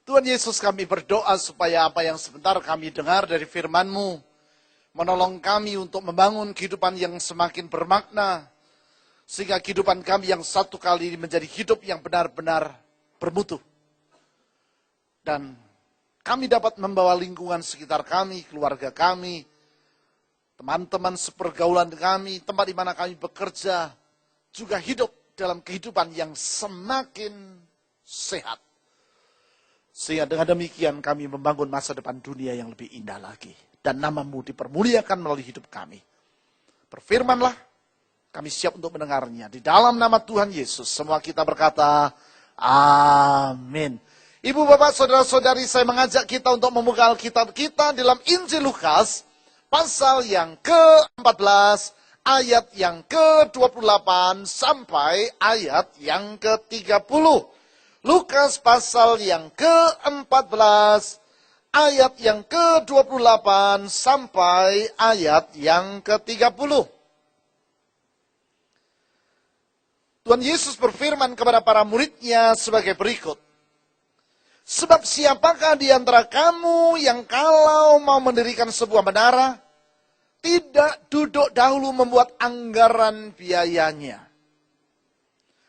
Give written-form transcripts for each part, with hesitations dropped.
Tuhan Yesus, kami berdoa supaya apa yang sebentar kami dengar dari firman-Mu menolong kami untuk membangun kehidupan yang semakin bermakna, sehingga kehidupan kami yang satu kali ini menjadi hidup yang benar-benar bermutu. Dan kami dapat membawa lingkungan sekitar kami, keluarga kami, teman-teman sepergaulan kami, tempat di mana kami bekerja, juga hidup dalam kehidupan yang semakin sehat. Sehingga dengan demikian kami membangun masa depan dunia yang lebih indah lagi. Dan nama-Mu dipermuliakan melalui hidup kami. Berfirmanlah, kami siap untuk mendengarnya. Di dalam nama Tuhan Yesus, semua kita berkata, amin. Ibu, bapak, saudara-saudari, saya mengajak kita untuk membuka Alkitab kita dalam Injil Lukas, pasal yang ke-14, ayat yang ke-28, sampai ayat yang ke-30. Lukas pasal yang ke-14, ayat yang ke-28 sampai ayat yang ke-30. Tuhan Yesus berfirman kepada para murid-Nya sebagai berikut. Sebab siapakah di antara kamu yang kalau mau mendirikan sebuah menara, tidak duduk dahulu membuat anggaran biayanya.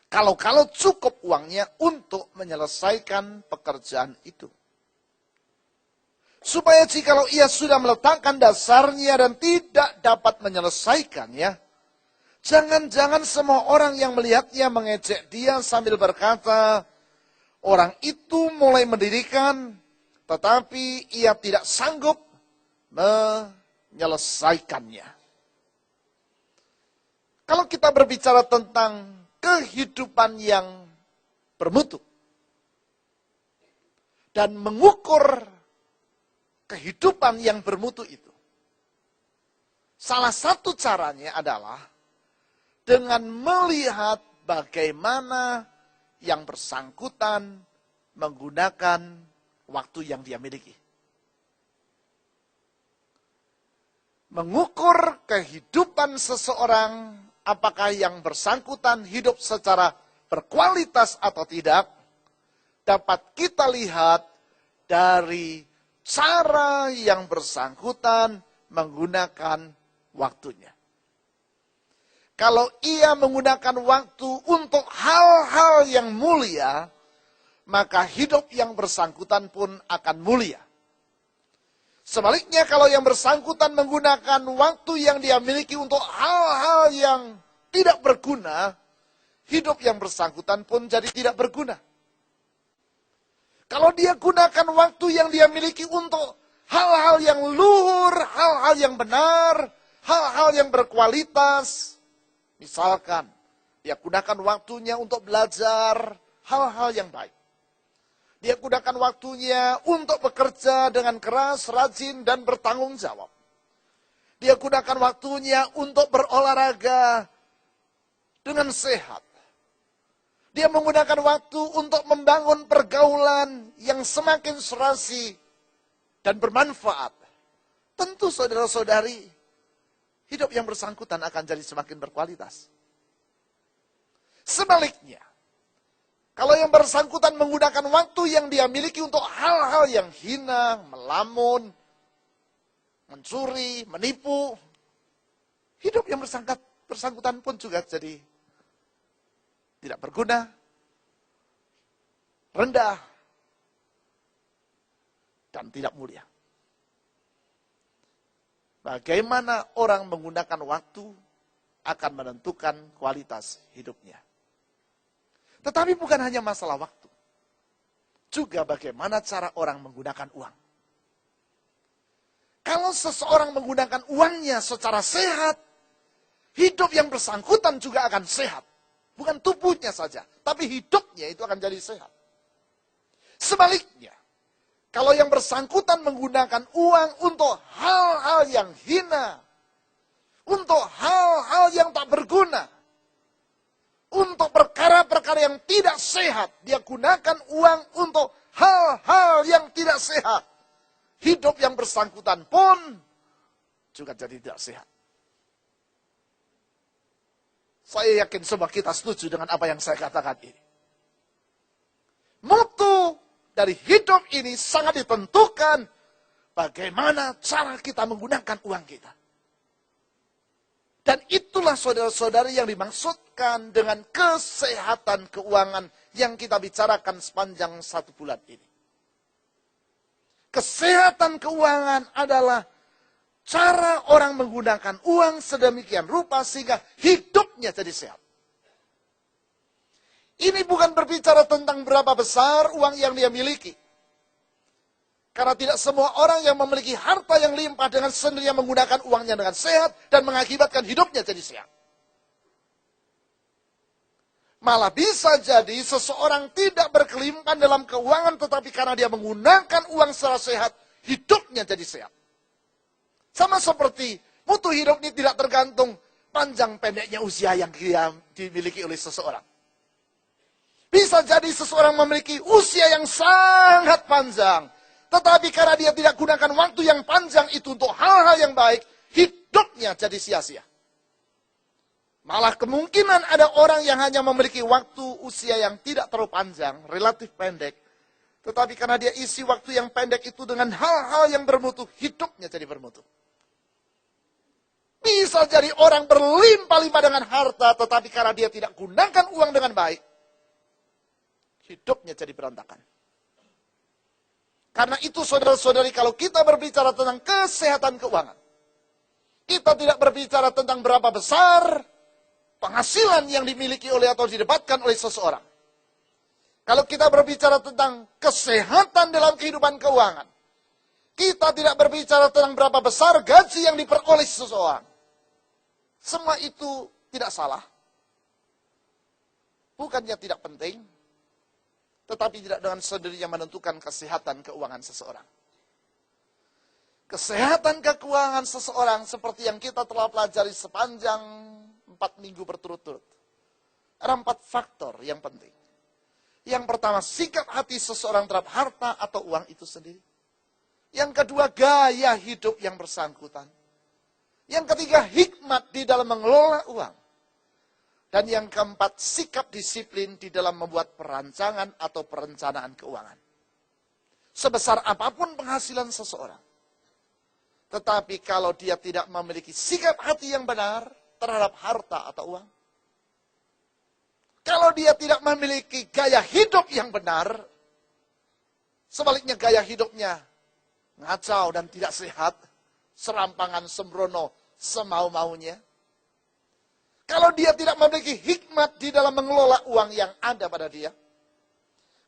Kalau cukup uangnya untuk menyelesaikan pekerjaan itu. Supaya jikalau ia sudah meletakkan dasarnya dan tidak dapat menyelesaikannya, jangan-jangan semua orang yang melihatnya mengejek dia sambil berkata, orang itu mulai mendirikan, tetapi ia tidak sanggup menyelesaikannya. Kalau kita berbicara tentang kehidupan yang bermutu dan mengukur kehidupan yang bermutu itu, salah satu caranya adalah dengan melihat bagaimana yang bersangkutan menggunakan waktu yang dia miliki. Mengukur kehidupan seseorang, apakah yang bersangkutan hidup secara berkualitas atau tidak, dapat kita lihat dari cara yang bersangkutan menggunakan waktunya. Kalau ia menggunakan waktu untuk hal-hal yang mulia, maka hidup yang bersangkutan pun akan mulia. Sebaliknya kalau yang bersangkutan menggunakan waktu yang dia miliki untuk hal-hal yang tidak berguna, hidup yang bersangkutan pun jadi tidak berguna. Kalau dia gunakan waktu yang dia miliki untuk hal-hal yang luhur, hal-hal yang benar, hal-hal yang berkualitas, misalkan dia gunakan waktunya untuk belajar hal-hal yang baik. Dia gunakan waktunya untuk bekerja dengan keras, rajin, dan bertanggung jawab. Dia gunakan waktunya untuk berolahraga dengan sehat. Dia menggunakan waktu untuk membangun pergaulan yang semakin serasi dan bermanfaat. Tentu saudara-saudari, hidup yang bersangkutan akan jadi semakin berkualitas. Sebaliknya, kalau yang bersangkutan menggunakan waktu yang dia miliki untuk hal-hal yang hina, melamun, mencuri, menipu, hidup yang bersangkutan pun juga jadi tidak berguna, rendah, dan tidak mulia. Bagaimana orang menggunakan waktu akan menentukan kualitas hidupnya. Tetapi bukan hanya masalah waktu. Juga bagaimana cara orang menggunakan uang. Kalau seseorang menggunakan uangnya secara sehat, hidup yang bersangkutan juga akan sehat. Bukan tubuhnya saja, tapi hidupnya itu akan jadi sehat. Sebaliknya, kalau yang bersangkutan menggunakan uang untuk hal-hal yang hina, untuk hal-hal yang tak berguna, untuk perkara-perkara yang tidak sehat, dia gunakan uang untuk hal-hal yang tidak sehat. Hidup yang bersangkutan pun juga jadi tidak sehat. Saya yakin semua kita setuju dengan apa yang saya katakan ini. Mutu dari hidup ini sangat ditentukan bagaimana cara kita menggunakan uang kita. Dan itulah saudara-saudari yang dimaksudkan dengan kesehatan keuangan yang kita bicarakan sepanjang 1 bulan ini. Kesehatan keuangan adalah cara orang menggunakan uang sedemikian rupa sehingga hidupnya jadi sehat. Ini bukan berbicara tentang berapa besar uang yang dia miliki. Karena tidak semua orang yang memiliki harta yang limpah dengan sendirinya menggunakan uangnya dengan sehat dan mengakibatkan hidupnya jadi sehat. Malah bisa jadi seseorang tidak berkelimpahan dalam keuangan, tetapi karena dia menggunakan uang secara sehat, hidupnya jadi sehat. Sama seperti mutu hidup ini tidak tergantung panjang pendeknya usia yang dia dimiliki oleh seseorang. Bisa jadi seseorang memiliki usia yang sangat panjang, tetapi karena dia tidak gunakan waktu yang panjang itu untuk hal-hal yang baik, hidupnya jadi sia-sia. Malah kemungkinan ada orang yang hanya memiliki waktu usia yang tidak terlalu panjang, relatif pendek. Tetapi karena dia isi waktu yang pendek itu dengan hal-hal yang bermutu, hidupnya jadi bermutu. Bisa jadi orang berlimpah-limpah dengan harta, tetapi karena dia tidak gunakan uang dengan baik, hidupnya jadi berantakan. Karena itu saudara-saudari, kalau kita berbicara tentang kesehatan keuangan, kita tidak berbicara tentang berapa besar penghasilan yang dimiliki oleh atau didapatkan oleh seseorang. Kalau kita berbicara tentang kesehatan dalam kehidupan keuangan, kita tidak berbicara tentang berapa besar gaji yang diperoleh seseorang. Semua itu tidak salah. Bukannya tidak penting, tetapi tidak dengan sendirinya menentukan kesehatan keuangan seseorang. Kesehatan keuangan seseorang seperti yang kita telah pelajari sepanjang 4 minggu berturut-turut. Ada 4 faktor yang penting. Yang pertama, sikap hati seseorang terhadap harta atau uang itu sendiri. Yang kedua, gaya hidup yang bersangkutan. Yang ketiga, hikmat di dalam mengelola uang. Dan yang keempat, sikap disiplin di dalam membuat perancangan atau perencanaan keuangan. Sebesar apapun penghasilan seseorang, tetapi kalau dia tidak memiliki sikap hati yang benar terhadap harta atau uang, kalau dia tidak memiliki gaya hidup yang benar, sebaliknya gaya hidupnya ngacau dan tidak sehat, serampangan sembrono, semau-maunya. Kalau dia tidak memiliki hikmat di dalam mengelola uang yang ada pada dia,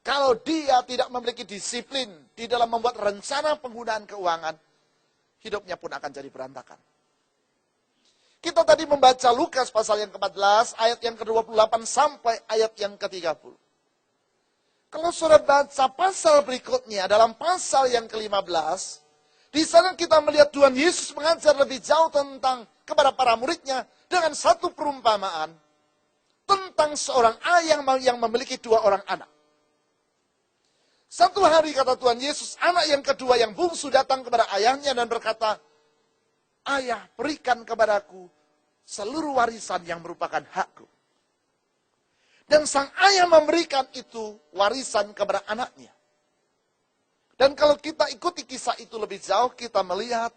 kalau dia tidak memiliki disiplin di dalam membuat rencana penggunaan keuangan, hidupnya pun akan jadi berantakan. Kita tadi membaca Lukas pasal yang ke-14, ayat yang ke-28 sampai ayat yang ke-30. Kalau saudara baca pasal berikutnya, dalam pasal yang ke-15, di sana kita melihat Tuhan Yesus mengajar lebih jauh tentang kepada para muridnya dengan satu perumpamaan tentang seorang ayah yang memiliki 2 orang anak. Satu hari kata Tuhan Yesus, anak yang kedua yang bungsu datang kepada ayahnya dan berkata, "Ayah, berikan kepadaku seluruh warisan yang merupakan hakku." Dan sang ayah memberikan itu warisan kepada anaknya. Dan kalau kita ikuti kisah itu lebih jauh, kita melihat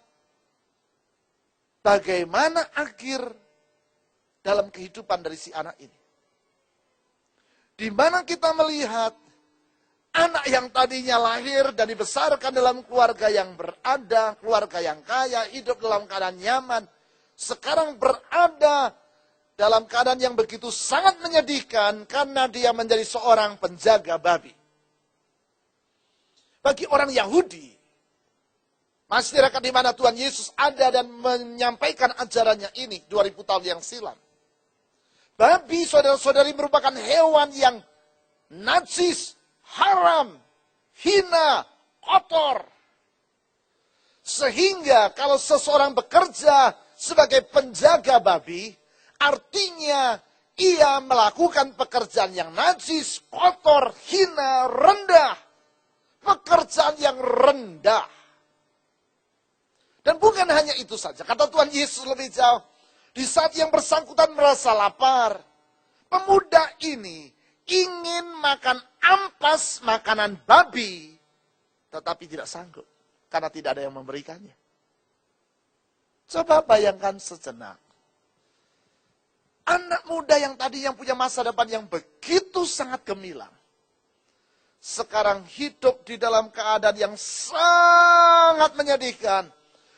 bagaimana akhir dalam kehidupan dari si anak ini. Di mana kita melihat anak yang tadinya lahir dan dibesarkan dalam keluarga yang berada, keluarga yang kaya, hidup dalam keadaan nyaman, sekarang berada dalam keadaan yang begitu sangat menyedihkan karena dia menjadi seorang penjaga babi. Bagi orang Yahudi, masyarakat di mana Tuhan Yesus ada dan menyampaikan ajarannya ini 2000 tahun yang silam, babi, saudara-saudari, merupakan hewan yang najis, haram, hina, kotor. Sehingga kalau seseorang bekerja sebagai penjaga babi, artinya ia melakukan pekerjaan yang najis, kotor, hina, rendah. Pekerjaan yang rendah. Dan bukan hanya itu saja. Kata Tuhan Yesus lebih jauh. Di saat yang bersangkutan merasa lapar, pemuda ini ingin makan ampas makanan babi, tetapi tidak sanggup, karena tidak ada yang memberikannya. Coba bayangkan sejenak. Anak muda yang tadi yang punya masa depan yang begitu sangat gemilang, sekarang hidup di dalam keadaan yang sangat menyedihkan,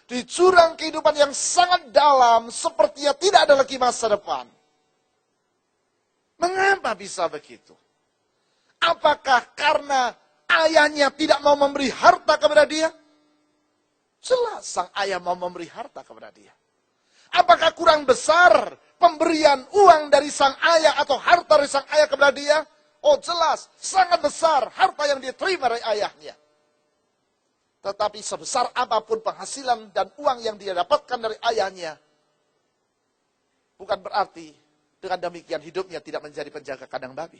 di jurang kehidupan yang sangat dalam, sepertinya tidak ada lagi masa depan. Mengapa bisa begitu? Apakah karena ayahnya tidak mau memberi harta kepada dia? Jelas sang ayah mau memberi harta kepada dia. Apakah kurang besar pemberian uang dari sang ayah atau harta dari sang ayah kepada dia? Oh jelas, sangat besar harta yang dia terima dari ayahnya. Tetapi sebesar apapun penghasilan dan uang yang dia dapatkan dari ayahnya, bukan berarti dengan demikian hidupnya tidak menjadi penjaga kandang babi.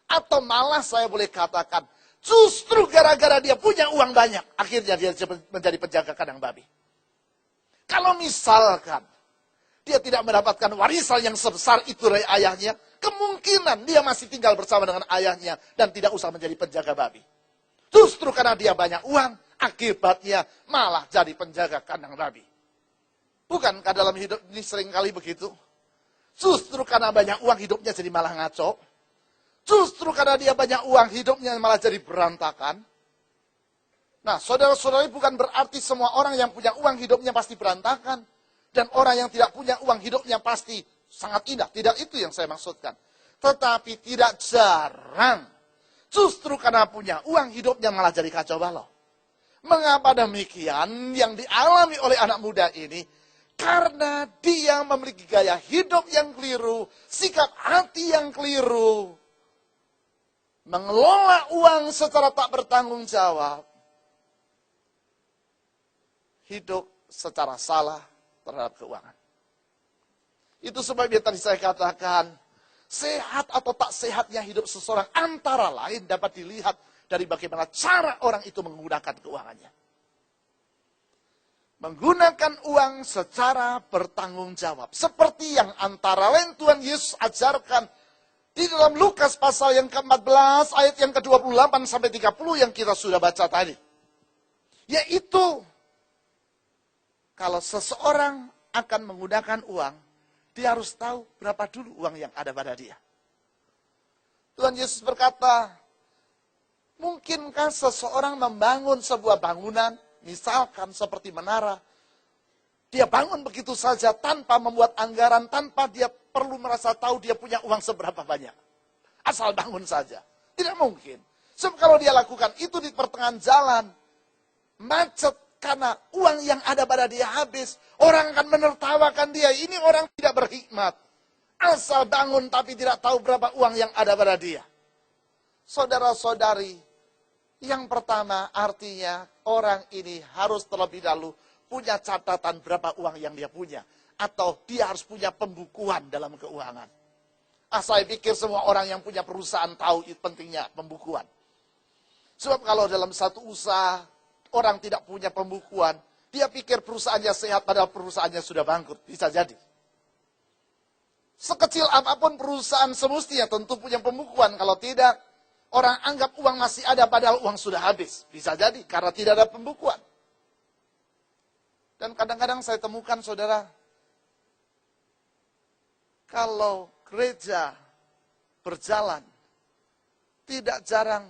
Atau malah saya boleh katakan, justru gara-gara dia punya uang banyak, akhirnya dia menjadi penjaga kandang babi. Kalau misalkan dia tidak mendapatkan warisan yang sebesar itu dari ayahnya, kemungkinan dia masih tinggal bersama dengan ayahnya dan tidak usah menjadi penjaga babi. Justru karena dia banyak uang, akibatnya malah jadi penjaga kandang babi. Bukankah dalam hidup ini seringkali begitu? Justru karena banyak uang hidupnya jadi malah ngaco. Justru karena dia banyak uang hidupnya malah jadi berantakan. Nah, saudara-saudari, bukan berarti semua orang yang punya uang hidupnya pasti berantakan. Dan orang yang tidak punya uang hidupnya pasti sangat indah. Tidak itu yang saya maksudkan. Tetapi tidak jarang. Justru karena punya uang hidupnya malah jadi kacau balau. Mengapa demikian? Yang dialami oleh anak muda ini, karena dia memiliki gaya hidup yang keliru, sikap hati yang keliru, mengelola uang secara tak bertanggung jawab, hidup secara salah terhadap keuangan. Itu sebabnya tadi saya katakan, sehat atau tak sehatnya hidup seseorang antara lain dapat dilihat dari bagaimana cara orang itu menggunakan keuangannya. Menggunakan uang secara bertanggung jawab. Seperti yang antara lain Tuhan Yesus ajarkan di dalam Lukas pasal yang ke-14 ayat yang ke-28 sampai 30 yang kita sudah baca tadi. Yaitu, kalau seseorang akan menggunakan uang, dia harus tahu berapa dulu uang yang ada pada dia. Tuhan Yesus berkata, mungkinkah seseorang membangun sebuah bangunan, misalkan seperti menara, dia bangun begitu saja tanpa membuat anggaran, tanpa dia perlu merasa tahu dia punya uang seberapa banyak. Asal bangun saja. Tidak mungkin. Sebab kalau dia lakukan itu di pertengahan jalan, macet, karena uang yang ada pada dia habis, orang akan menertawakan dia. Ini orang tidak berhikmat. Asal bangun tapi tidak tahu berapa uang yang ada pada dia. Saudara-saudari, yang pertama artinya orang ini harus terlebih dahulu punya catatan berapa uang yang dia punya. Atau dia harus punya pembukuan dalam keuangan. Saya pikir semua orang yang punya perusahaan tahu pentingnya pembukuan. Sebab kalau dalam satu usaha, orang tidak punya pembukuan, dia pikir perusahaannya sehat padahal perusahaannya sudah bangkrut. Bisa jadi. Sekecil apapun perusahaan semestinya tentu punya pembukuan. Kalau tidak, orang anggap uang masih ada padahal uang sudah habis. Bisa jadi karena tidak ada pembukuan. Dan kadang-kadang saya temukan saudara, kalau gereja berjalan, tidak jarang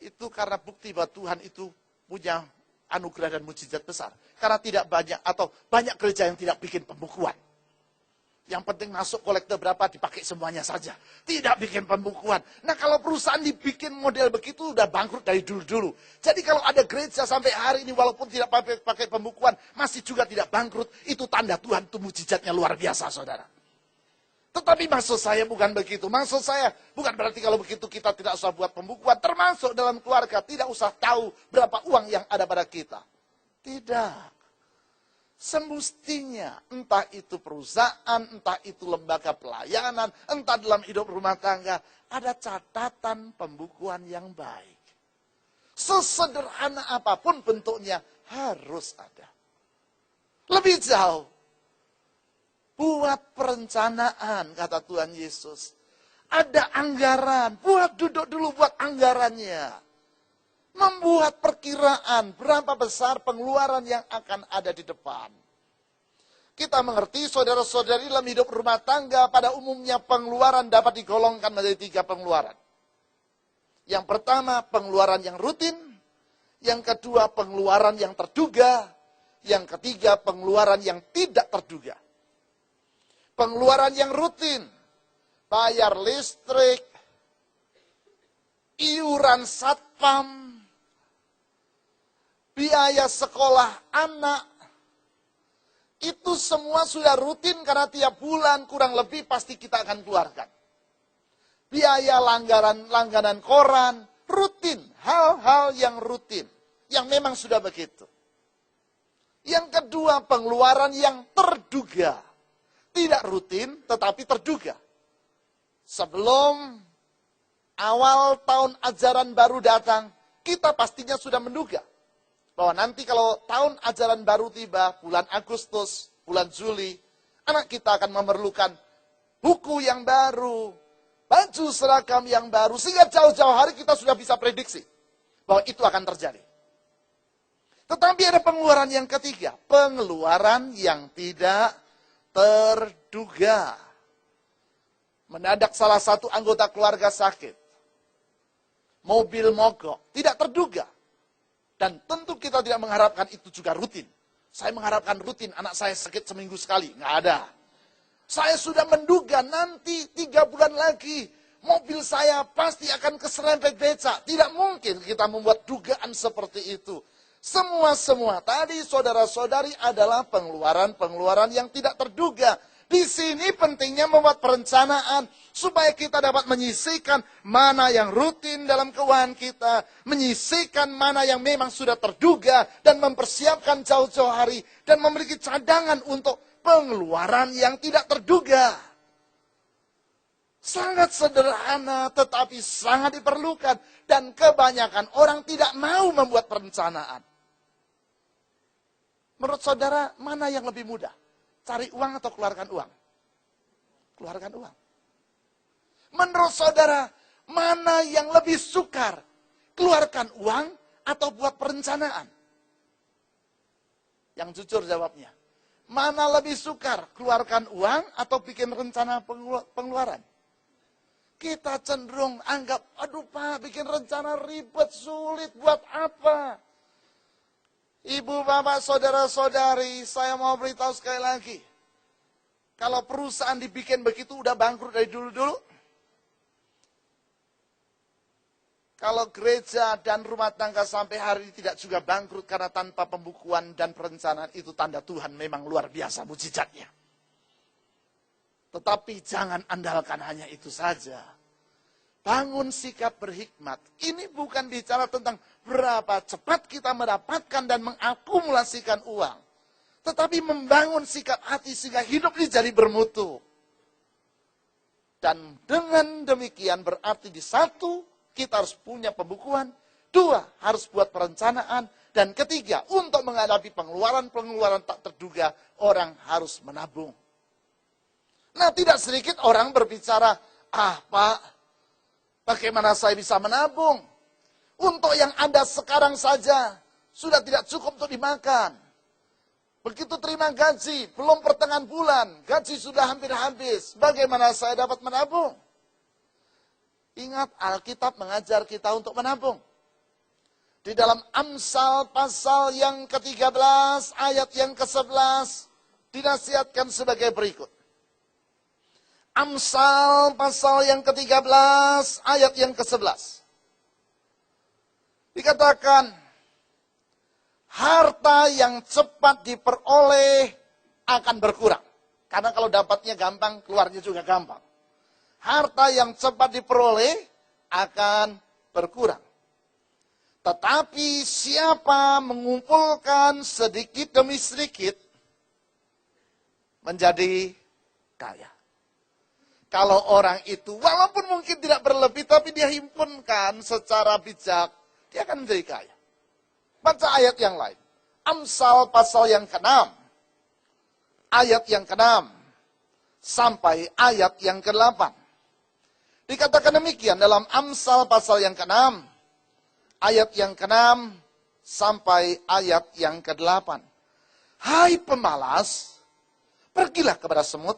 itu karena bukti bahwa Tuhan itu punya anugerah dan mujizat besar. Karena tidak banyak atau banyak gereja yang tidak bikin pembukuan. Yang penting masuk kolektor berapa dipakai semuanya saja. Tidak bikin pembukuan. Nah kalau perusahaan dibikin model begitu udah bangkrut dari dulu-dulu. Jadi kalau ada gereja sampai hari ini walaupun tidak pakai pembukuan masih juga tidak bangkrut. Itu tanda Tuhan itu mujizatnya luar biasa saudara. Tetapi maksud saya bukan begitu. Maksud saya bukan berarti kalau begitu kita tidak usah buat pembukuan. Termasuk dalam keluarga tidak usah tahu berapa uang yang ada pada kita. Tidak. Semestinya entah itu perusahaan, entah itu lembaga pelayanan, entah dalam hidup rumah tangga. Ada catatan pembukuan yang baik. Sesederhana apapun bentuknya harus ada. Lebih jauh. Buat perencanaan, kata Tuhan Yesus. Ada anggaran, duduk dulu buat anggarannya. Membuat perkiraan berapa besar pengeluaran yang akan ada di depan. Kita mengerti saudara-saudari dalam hidup rumah tangga pada umumnya pengeluaran dapat digolongkan menjadi 3 pengeluaran. Yang pertama pengeluaran yang rutin, yang kedua pengeluaran yang terduga, yang ketiga pengeluaran yang tidak terduga. Pengeluaran yang rutin, bayar listrik, iuran satpam, biaya sekolah anak, itu semua sudah rutin karena tiap bulan kurang lebih pasti kita akan keluarkan. Biaya langganan koran, rutin, hal-hal yang rutin, yang memang sudah begitu. Yang kedua, pengeluaran yang terduga. Tidak rutin, tetapi terduga. Sebelum awal tahun ajaran baru datang, kita pastinya sudah menduga bahwa nanti kalau tahun ajaran baru tiba, bulan Agustus, bulan Juli, anak kita akan memerlukan buku yang baru, baju seragam yang baru, sehingga jauh-jauh hari kita sudah bisa prediksi bahwa itu akan terjadi. Tetapi ada pengeluaran yang ketiga, pengeluaran yang tidak terduga. Mendadak salah satu anggota keluarga sakit. Mobil mogok. Tidak terduga. Dan tentu kita tidak mengharapkan itu juga rutin. Saya mengharapkan rutin anak saya sakit seminggu sekali. Nggak ada. Saya sudah menduga nanti 3 bulan lagi mobil saya pasti akan keserempet beca. Tidak mungkin kita membuat dugaan seperti itu. Semua tadi saudara-saudari adalah pengeluaran-pengeluaran yang tidak terduga. Di sini pentingnya membuat perencanaan supaya kita dapat menyisihkan mana yang rutin dalam keuangan kita, menyisihkan mana yang memang sudah terduga dan mempersiapkan jauh-jauh hari dan memiliki cadangan untuk pengeluaran yang tidak terduga. Sangat sederhana tetapi sangat diperlukan dan kebanyakan orang tidak mau membuat perencanaan. Menurut saudara, mana yang lebih mudah? Cari uang atau keluarkan uang? Keluarkan uang. Menurut saudara, mana yang lebih sukar? Keluarkan uang atau buat perencanaan? Yang jujur jawabnya. Mana lebih sukar? Keluarkan uang atau bikin rencana pengeluaran? Kita cenderung anggap, aduh Pak, bikin rencana ribet, sulit, buat apa? Ibu, bapak, saudara-saudari, saya mau beritahu sekali lagi. Kalau perusahaan dibikin begitu, udah bangkrut dari dulu-dulu. Kalau gereja dan rumah tangga sampai hari ini tidak juga bangkrut karena tanpa pembukuan dan perencanaan, itu tanda Tuhan memang luar biasa mujizatnya. Tetapi jangan andalkan hanya itu saja. Bangun sikap berhikmat. Ini bukan bicara tentang berapa cepat kita mendapatkan dan mengakumulasikan uang. Tetapi membangun sikap hati sehingga hidup ini jadi bermutu. Dan dengan demikian berarti di satu, kita harus punya pembukuan. 2, harus buat perencanaan. Dan ketiga, untuk menghadapi pengeluaran-pengeluaran tak terduga, orang harus menabung. Nah, tidak sedikit orang berbicara, Pak, bagaimana saya bisa menabung? Untuk yang ada sekarang saja, sudah tidak cukup untuk dimakan. Begitu terima gaji, belum pertengahan bulan, gaji sudah hampir habis. Bagaimana saya dapat menabung? Ingat, Alkitab mengajar kita untuk menabung. Di dalam Amsal pasal yang ke-13, ayat yang ke-11, dinasihatkan sebagai berikut. Amsal pasal yang ke-13 ayat yang ke-11. Dikatakan, harta yang cepat diperoleh akan berkurang. Karena kalau dapatnya gampang, keluarnya juga gampang. Harta yang cepat diperoleh akan berkurang. Tetapi siapa mengumpulkan sedikit demi sedikit, menjadi kaya. Kalau orang itu, walaupun mungkin tidak berlebih, tapi dia himpunkan secara bijak, dia akan menjadi kaya. Baca ayat yang lain. Amsal pasal yang ke-6. Ayat yang ke-6. Sampai ayat yang ke-8. Dikatakan demikian dalam Amsal pasal yang ke-6, ayat yang ke-6 sampai ayat yang ke-8. Hai pemalas, pergilah kepada semut,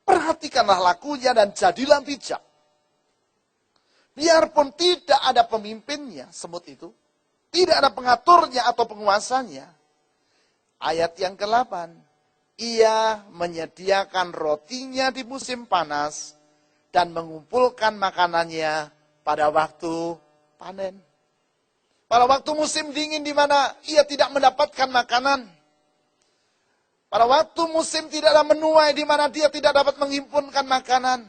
perhatikanlah lakunya dan jadilah bijak. Biarpun tidak ada pemimpinnya, semut itu, tidak ada pengaturnya atau penguasanya. Ayat yang ke-8, ia menyediakan rotinya di musim panas dan mengumpulkan makanannya pada waktu panen. Pada waktu musim dingin di mana ia tidak mendapatkan makanan. Pada waktu musim tidak ada menuai di mana dia tidak dapat menghimpunkan makanan.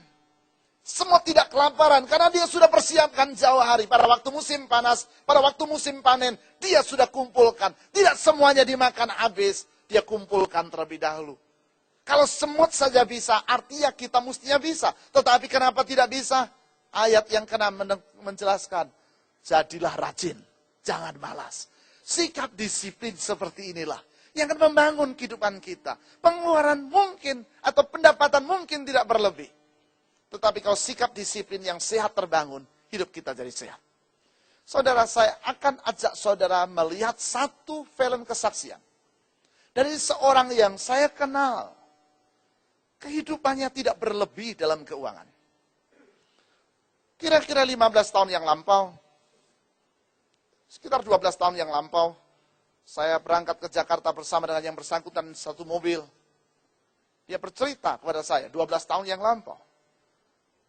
Semua tidak kelaparan karena dia sudah persiapkan jauh hari. Pada waktu musim panas, pada waktu musim panen, dia sudah kumpulkan. Tidak semuanya dimakan habis, dia kumpulkan terlebih dahulu. Kalau semut saja bisa, artinya kita mestinya bisa. Tetapi kenapa tidak bisa? Ayat yang ke-6 menjelaskan, jadilah rajin, jangan malas. Sikap disiplin seperti inilah yang akan membangun kehidupan kita. Pengeluaran mungkin atau pendapatan mungkin tidak berlebih. Tetapi kalau sikap disiplin yang sehat terbangun, hidup kita jadi sehat. Saudara, saya akan ajak saudara melihat satu film kesaksian. Dari seorang yang saya kenal. Kehidupannya tidak berlebih dalam keuangan. Kira-kira 15 tahun yang lampau, sekitar 12 tahun yang lampau, saya berangkat ke Jakarta bersama dengan yang bersangkutan satu mobil. Dia bercerita kepada saya 12 tahun yang lampau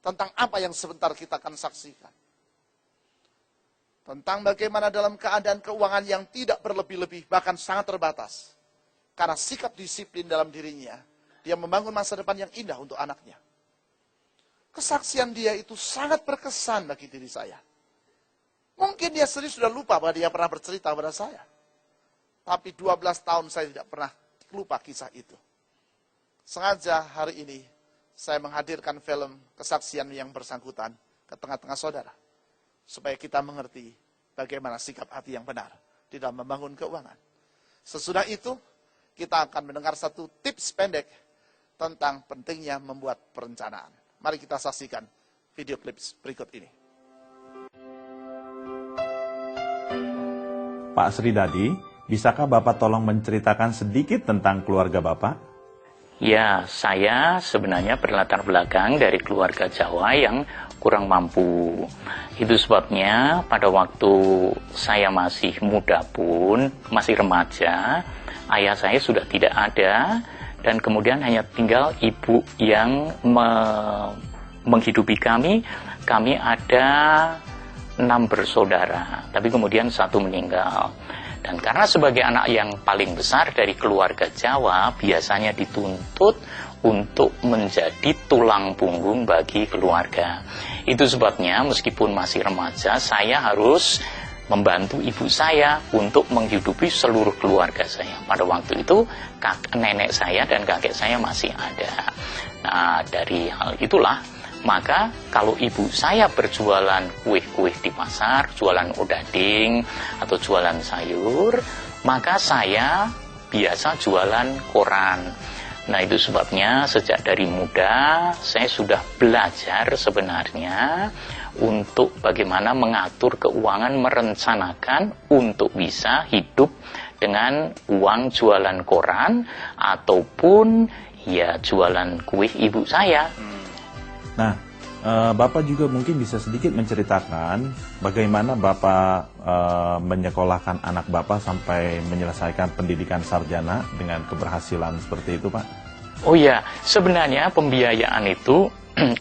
tentang apa yang sebentar kita akan saksikan. Tentang bagaimana dalam keadaan keuangan yang tidak berlebih-lebih, bahkan sangat terbatas. Karena sikap disiplin dalam dirinya, dia membangun masa depan yang indah untuk anaknya. Kesaksian dia itu sangat berkesan bagi diri saya. Mungkin dia sendiri sudah lupa bahwa dia pernah bercerita kepada saya. Tapi 12 tahun saya tidak pernah lupa kisah itu. Sengaja hari ini saya menghadirkan film kesaksian yang bersangkutan ke tengah-tengah saudara. Supaya kita mengerti bagaimana sikap hati yang benar di dalam membangun keuangan. Sesudah itu, kita akan mendengar satu tips pendek tentang pentingnya membuat perencanaan. Mari kita saksikan video klip berikut ini. Pak Sridadi, bisakah Bapak tolong menceritakan sedikit tentang keluarga Bapak? Ya, saya sebenarnya berlatar belakang dari keluarga Jawa yang kurang mampu. Itu sebabnya pada waktu saya masih muda pun, masih remaja, ayah saya sudah tidak ada, dan kemudian hanya tinggal ibu yang menghidupi kami. Kami ada 6 bersaudara, tapi kemudian 1 meninggal. Dan karena sebagai anak yang paling besar dari keluarga Jawa, biasanya dituntut untuk menjadi tulang punggung bagi keluarga. Itu sebabnya meskipun masih remaja, saya harus membantu ibu saya untuk menghidupi seluruh keluarga saya. Pada waktu itu, nenek saya dan kakek saya masih ada. Nah, dari hal itulah, maka kalau ibu saya berjualan kue-kue di pasar, jualan odading, atau jualan sayur, maka saya biasa jualan koran. Nah, itu sebabnya sejak dari muda, saya sudah belajar sebenarnya untuk bagaimana mengatur keuangan, merencanakan untuk bisa hidup dengan uang jualan koran ataupun ya jualan kue ibu saya. Nah, Bapak juga mungkin bisa sedikit menceritakan bagaimana Bapak menyekolahkan anak Bapak sampai menyelesaikan pendidikan sarjana dengan keberhasilan seperti itu, Pak? Oh ya, sebenarnya pembiayaan itu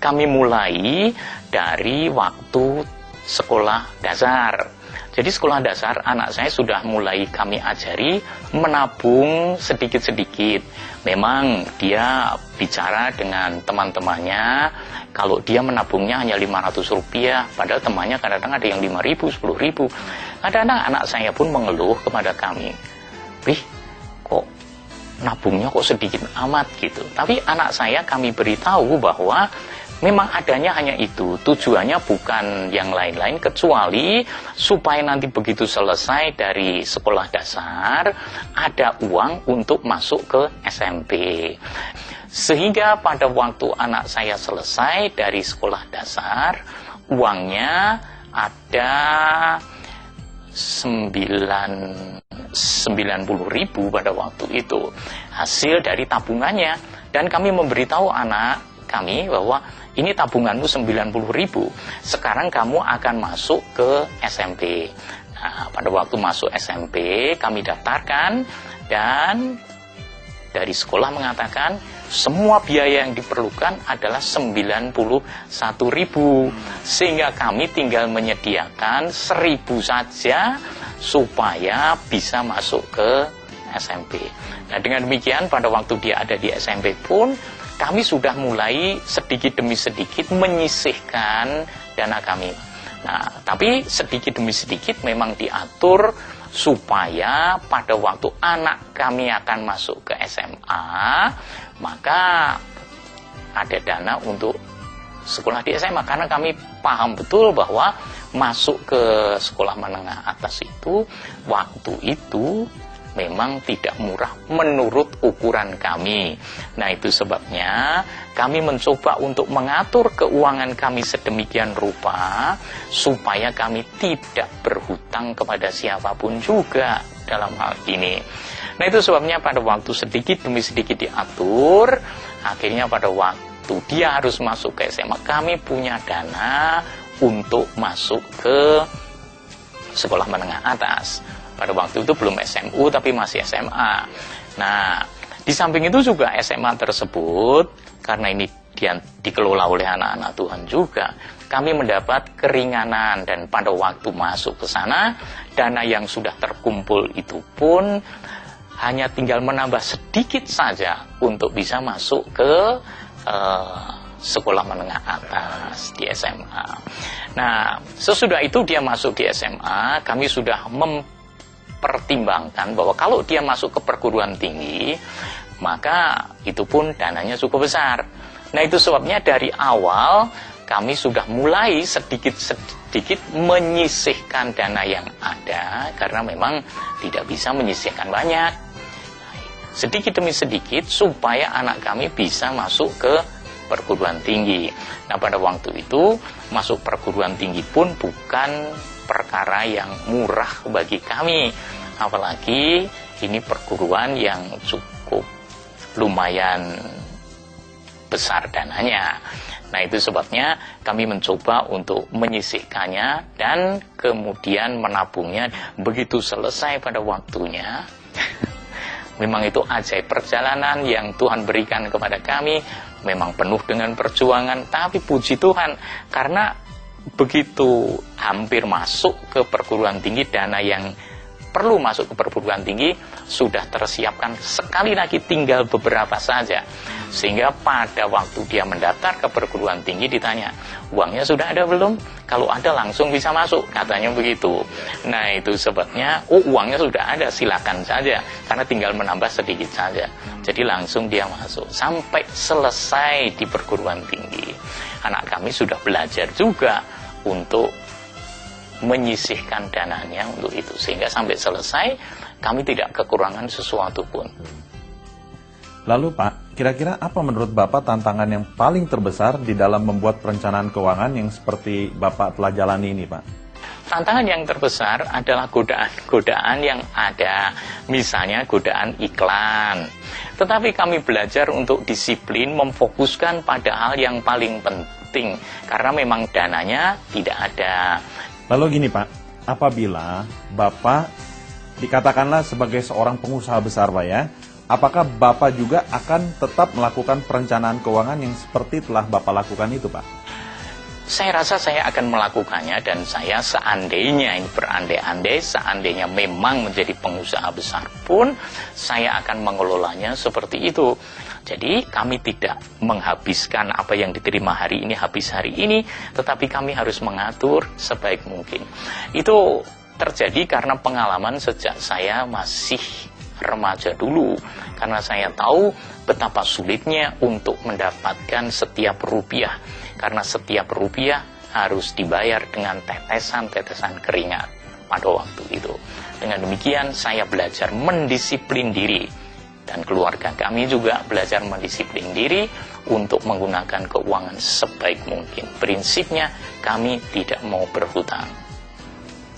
kami mulai dari waktu sekolah dasar. Jadi sekolah dasar anak saya sudah mulai kami ajari menabung sedikit-sedikit. Memang dia bicara dengan teman-temannya, kalau dia menabungnya hanya 500 rupiah, padahal temannya kadang-kadang ada yang 5.000, 10.000. Kadang-kadang anak saya pun mengeluh kepada kami, "Wih, kok nabungnya kok sedikit amat gitu." Tapi anak saya kami beritahu bahwa memang adanya hanya itu, tujuannya bukan yang lain-lain kecuali supaya nanti begitu selesai dari sekolah dasar ada uang untuk masuk ke SMP. Sehingga pada waktu anak saya selesai dari sekolah dasar, uangnya ada 90.000 pada waktu itu, hasil dari tabungannya. Dan kami memberitahu anak kami bahwa ini tabunganmu 90.000, sekarang kamu akan masuk ke SMP. Nah, pada waktu masuk SMP kami daftarkan, dan dari sekolah mengatakan semua biaya yang diperlukan adalah 91.000, sehingga kami tinggal menyediakan 1.000 saja supaya bisa masuk ke SMP. Nah, dengan demikian pada waktu dia ada di SMP pun kami sudah mulai sedikit demi sedikit menyisihkan dana kami. Nah, tapi sedikit demi sedikit memang diatur supaya pada waktu anak kami akan masuk ke SMA, maka ada dana untuk sekolah di SMA. Karena kami paham betul bahwa masuk ke sekolah menengah atas itu, waktu itu memang tidak murah menurut ukuran kami. Nah, itu sebabnya kami mencoba untuk mengatur keuangan kami sedemikian rupa supaya kami tidak berhutang kepada siapapun juga dalam hal ini. Nah, itu sebabnya pada waktu sedikit demi sedikit diatur, akhirnya pada waktu dia harus masuk ke SMA, kami punya dana untuk masuk ke sekolah menengah atas. Pada waktu itu belum SMU tapi masih SMA. Nah, di samping itu juga SMA tersebut, karena ini dia dikelola oleh anak-anak Tuhan juga, kami mendapat keringanan. Dan pada waktu masuk ke sana, dana yang sudah terkumpul itu pun hanya tinggal menambah sedikit saja untuk bisa masuk ke sekolah menengah atas di SMA. Nah, sesudah itu dia masuk di SMA, kami sudah mempertimbangkan bahwa kalau dia masuk ke perguruan tinggi, maka itu pun dananya cukup besar. Nah, itu sebabnya dari awal kami sudah mulai sedikit-sedikit menyisihkan dana yang ada, karena memang tidak bisa menyisihkan banyak. Sedikit demi sedikit supaya anak kami bisa masuk ke perguruan tinggi. Nah, pada waktu itu masuk perguruan tinggi pun bukan perkara yang murah bagi kami, apalagi ini perguruan yang cukup lumayan besar dananya. Nah, itu sebabnya kami mencoba untuk menyisihkannya dan kemudian menabungnya. Begitu selesai pada waktunya, memang itu ajaib perjalanan yang Tuhan berikan kepada kami. Memang penuh dengan perjuangan, tapi puji Tuhan, karena begitu hampir masuk ke perguruan tinggi, dana yang perlu masuk ke perguruan tinggi sudah tersiapkan. Sekali lagi tinggal beberapa saja, sehingga pada waktu dia mendaftar ke perguruan tinggi ditanya, uangnya sudah ada belum? Kalau ada langsung bisa masuk, katanya begitu. Nah, itu sebabnya uangnya sudah ada, silakan saja, karena tinggal menambah sedikit saja. Jadi langsung dia masuk sampai selesai di perguruan tinggi. Anak kami sudah belajar juga untuk menyisihkan dananya untuk itu, sehingga sampai selesai kami tidak kekurangan sesuatu pun. Lalu Pak, kira-kira apa menurut Bapak tantangan yang paling terbesar di dalam membuat perencanaan keuangan yang seperti Bapak telah jalani ini, Pak? Tantangan yang terbesar adalah godaan-godaan yang ada, misalnya godaan iklan. Tetapi kami belajar untuk disiplin, memfokuskan pada hal yang paling penting, karena memang dananya tidak ada. Lalu gini Pak, apabila Bapak dikatakanlah sebagai seorang pengusaha besar Pak ya, apakah Bapak juga akan tetap melakukan perencanaan keuangan yang seperti telah Bapak lakukan itu Pak? Saya rasa saya akan melakukannya, dan saya seandainya, ini berandai-andai, seandainya memang menjadi pengusaha besar pun, saya akan mengelolanya seperti itu. Jadi kami tidak menghabiskan apa yang diterima hari ini habis hari ini, tetapi kami harus mengatur sebaik mungkin. Itu terjadi karena pengalaman sejak saya masih remaja dulu, karena saya tahu betapa sulitnya untuk mendapatkan setiap rupiah, karena setiap rupiah harus dibayar dengan tetesan-tetesan keringat pada waktu itu. Dengan demikian saya belajar mendisiplin diri Dan keluarga kami juga belajar mendisiplin diri untuk menggunakan keuangan sebaik mungkin. Prinsipnya kami tidak mau berhutang.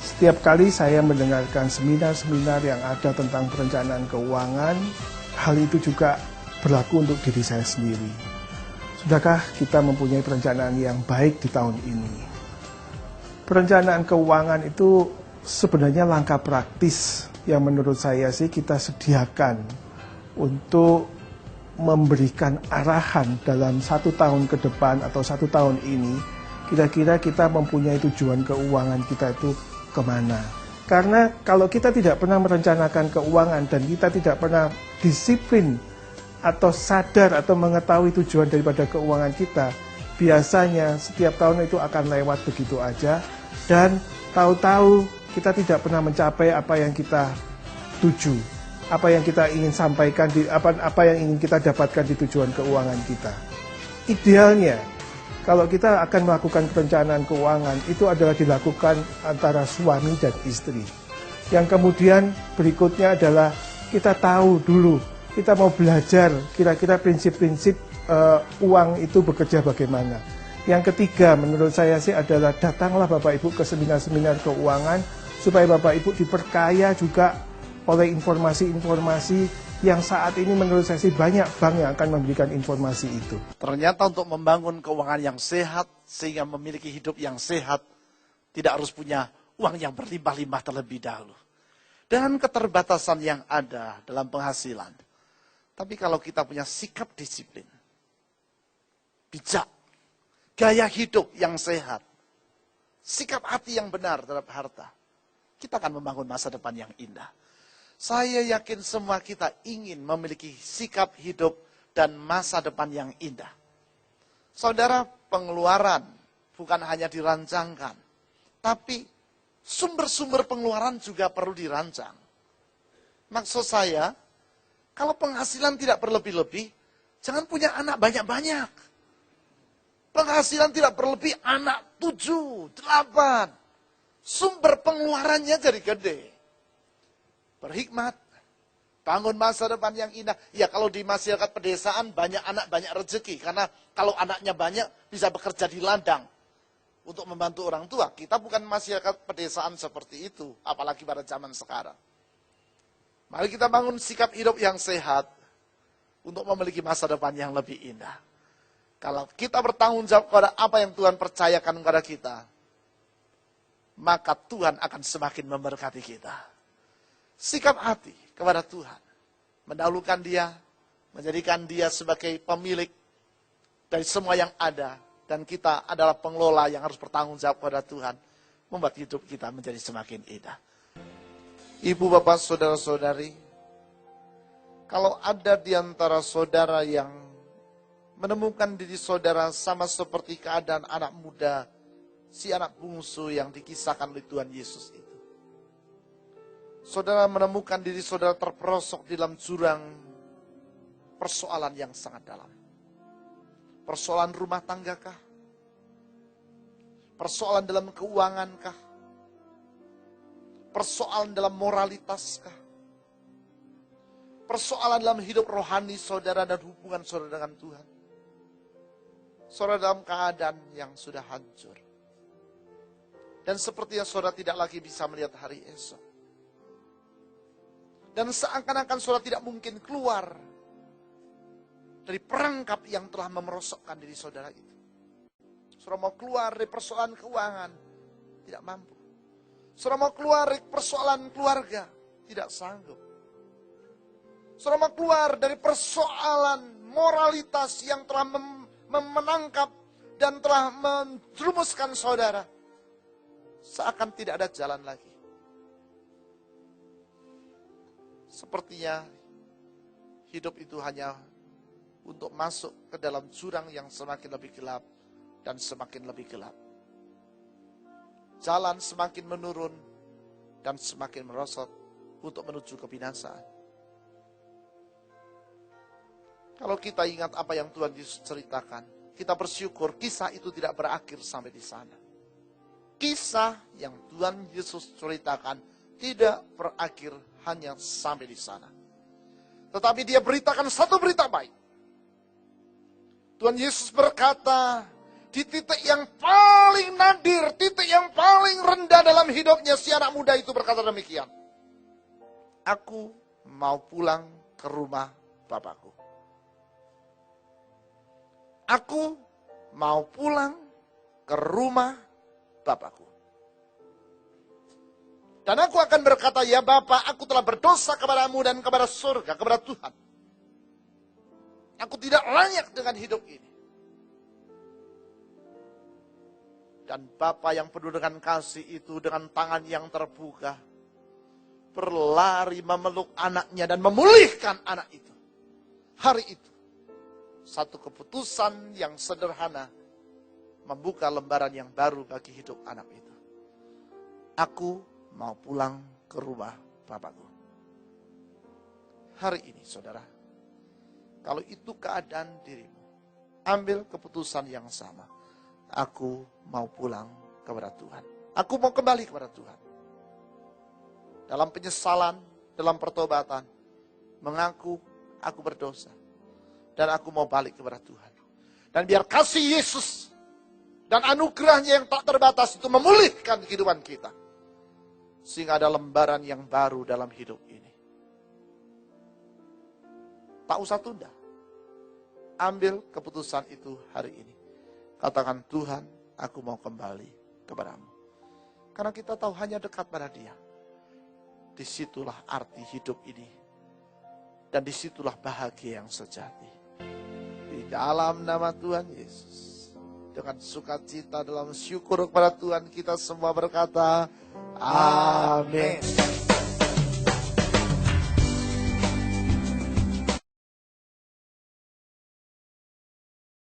Setiap kali saya mendengarkan seminar-seminar yang ada tentang perencanaan keuangan, hal itu juga berlaku untuk diri saya sendiri. Sudahkah kita mempunyai perencanaan yang baik di tahun ini? Perencanaan keuangan itu sebenarnya langkah praktis yang menurut saya sih kita sediakan untuk memberikan arahan dalam 1 tahun ke depan atau 1 tahun ini, kira-kira kita mempunyai tujuan keuangan kita itu kemana. Karena kalau kita tidak pernah merencanakan keuangan dan kita tidak pernah disiplin atau sadar atau mengetahui tujuan daripada keuangan kita, biasanya setiap tahun itu akan lewat begitu aja dan tahu-tahu kita tidak pernah mencapai apa yang kita tuju, apa yang kita ingin sampaikan, apa yang ingin kita dapatkan di tujuan keuangan kita. Idealnya, kalau kita akan melakukan perencanaan keuangan, itu adalah dilakukan antara suami dan istri. Yang kemudian berikutnya adalah kita tahu dulu, kita mau belajar kira-kira prinsip-prinsip uang itu bekerja bagaimana. Yang ketiga menurut saya sih adalah datanglah Bapak Ibu ke seminar-seminar keuangan supaya Bapak Ibu diperkaya juga oleh informasi-informasi yang saat ini menurut saya sih banyak bank yang akan memberikan informasi itu. Ternyata untuk membangun keuangan yang sehat sehingga memiliki hidup yang sehat tidak harus punya uang yang berlimpah-limpah terlebih dahulu. Dan keterbatasan yang ada dalam penghasilan. Tapi kalau kita punya sikap disiplin, bijak, gaya hidup yang sehat, sikap hati yang benar terhadap harta, kita akan membangun masa depan yang indah. Saya yakin semua kita ingin memiliki sikap hidup dan masa depan yang indah. Saudara, pengeluaran bukan hanya dirancangkan, tapi sumber-sumber pengeluaran juga perlu dirancang. Maksud saya, kalau penghasilan tidak berlebih-lebih, jangan punya anak banyak-banyak. Penghasilan tidak berlebih, anak 7, 8. Sumber pengeluarannya jadi gede. Berhikmat, bangun masa depan yang indah. Ya kalau di masyarakat pedesaan banyak anak banyak rezeki. Karena kalau anaknya banyak bisa bekerja di ladang untuk membantu orang tua. Kita bukan masyarakat pedesaan seperti itu. Apalagi pada zaman sekarang. Mari kita bangun sikap hidup yang sehat untuk memiliki masa depan yang lebih indah. Kalau kita bertanggung jawab kepada apa yang Tuhan percayakan kepada kita, maka Tuhan akan semakin memberkati kita. Sikap hati kepada Tuhan, mendahulukan Dia, menjadikan Dia sebagai pemilik dari semua yang ada, dan kita adalah pengelola yang harus bertanggung jawab kepada Tuhan, membuat hidup kita menjadi semakin indah. Ibu, bapak, saudara-saudari, kalau ada di antara saudara yang menemukan diri saudara sama seperti keadaan anak muda, si anak bungsu yang dikisahkan oleh Tuhan Yesus itu. Saudara menemukan diri saudara terperosok di dalam jurang persoalan yang sangat dalam. Persoalan rumah tanggakah? Persoalan dalam keuangankah? Persoalan dalam moralitaskah? Persoalan dalam hidup rohani saudara dan hubungan saudara dengan Tuhan? Saudara dalam keadaan yang sudah hancur. Dan sepertinya saudara tidak lagi bisa melihat hari esok. Dan seakan-akan saudara tidak mungkin keluar dari perangkap yang telah memerosokkan diri saudara itu. Saudara mau keluar dari persoalan keuangan, tidak mampu. Saudara mau keluar dari persoalan keluarga, tidak sanggup. Saudara mau keluar dari persoalan moralitas yang telah menangkap dan telah menjerumuskan saudara. Seakan tidak ada jalan lagi. Sepertinya hidup itu hanya untuk masuk ke dalam jurang yang semakin lebih gelap dan semakin lebih gelap. Jalan semakin menurun dan semakin merosot untuk menuju kebinasaan. Kalau kita ingat apa yang Tuhan Yesus ceritakan, kita bersyukur kisah itu tidak berakhir sampai di sana. Kisah yang Tuhan Yesus ceritakan tidak berakhir hanya sampai di sana. Tetapi dia beritakan satu berita baik. Tuhan Yesus berkata, di titik yang paling nadir, titik yang paling rendah dalam hidupnya, si anak muda itu berkata demikian. Aku mau pulang ke rumah Bapakku. Aku mau pulang ke rumah Bapakku. Dan aku akan berkata, ya Bapa, aku telah berdosa kepadamu dan kepada surga, kepada Tuhan. Aku tidak layak dengan hidup ini. Dan Bapa yang penuh dengan kasih itu dengan tangan yang terbuka, berlari memeluk anaknya dan memulihkan anak itu. Hari itu, satu keputusan yang sederhana, membuka lembaran yang baru bagi hidup anak itu. Aku mau pulang ke rumah Bapakku. Hari ini saudara, kalau itu keadaan dirimu, ambil keputusan yang sama. Aku mau pulang kepada Tuhan. Aku mau kembali kepada Tuhan. Dalam penyesalan, dalam pertobatan, mengaku aku berdosa. Dan aku mau balik kepada Tuhan. Dan biar kasih Yesus dan anugerahnya yang tak terbatas itu memulihkan kehidupan kita. Sehingga ada lembaran yang baru dalam hidup ini. Tak usah tunda. Ambil keputusan itu hari ini. Katakan, Tuhan, aku mau kembali kepadamu. Karena kita tahu hanya dekat pada Dia. Disitulah arti hidup ini. Dan disitulah bahagia yang sejati. Di dalam nama Tuhan Yesus. Dengan sukacita dalam syukur kepada Tuhan, kita semua berkata, Amin.